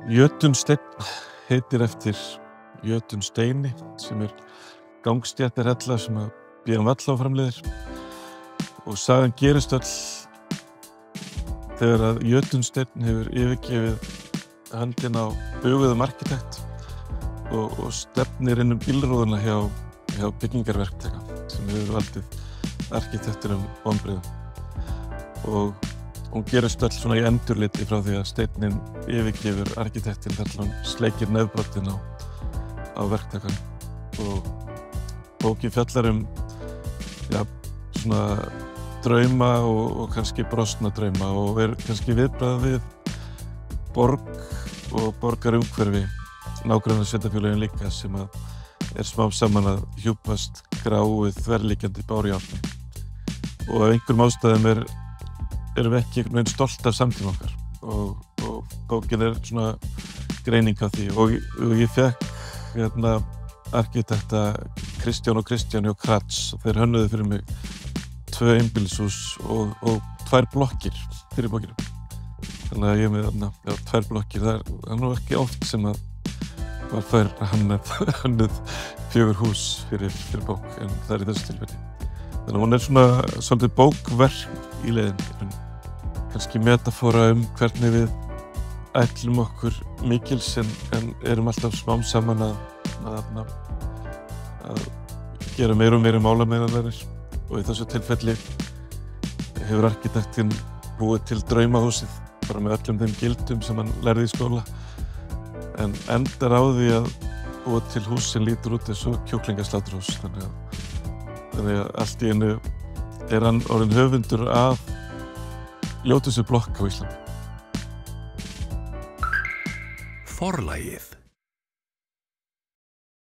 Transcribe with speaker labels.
Speaker 1: Jötunsteinn heitir eftir Jötun Steini sem gangstéttarhella sem að B.M. Wallá framleiðir og sagan gerist öll þegar að Jötunsteinn hefur yfirgefið höndina á buguðum arkitekt og stefnir inn bílrúðuna hjá byggingarverktaka sem hefur valdið arkitektinum vonbrigðum og hún gerist öll svona í endurliti frá því að steinninn yfirgefur arkitektinn þar til hann sleikir nefbrottin á verktakann og bókin fjallar svona drauma og kannski brostna drauma og kannski viðbragð við borg og borgarumhverfi nágrannasveitarfélögin líka sem að smám saman að hjúpast gráið þverliggjandi bárjárni og af einhverjum ástæðum erum við ekki einhvern veginn stolt af samtíma okkar og bókin svona greining á því og ég fékk arkitekta Kristján og Kristján hjá Kratz og þeir hönnuðu fyrir mig 2 einbýlishús og 2 blokkir fyrir bókina. Þannig að ég með 2 blokkir, það er nú ekki oft sem að maður fær hönnuð 4 hús fyrir bók en það í þessu tilfelli. Þannig að hún svona svolítið bókverk í leiðinni, kannski metafóra hvernig við ætlum okkur mikils en erum alltaf smám saman að gera meira og meira málamiðlanir og í þessu tilfelli hefur arkitektinn búið til draumahúsið bara með öllum þeim gildum sem hann lærði í skóla en endar á því að búa til hús sem lítur út eins og kjúklingasláturhús þannig að allt í einu hann orðinn höfundur af ljótustu blokk á Íslandi.
Speaker 2: Forlagið.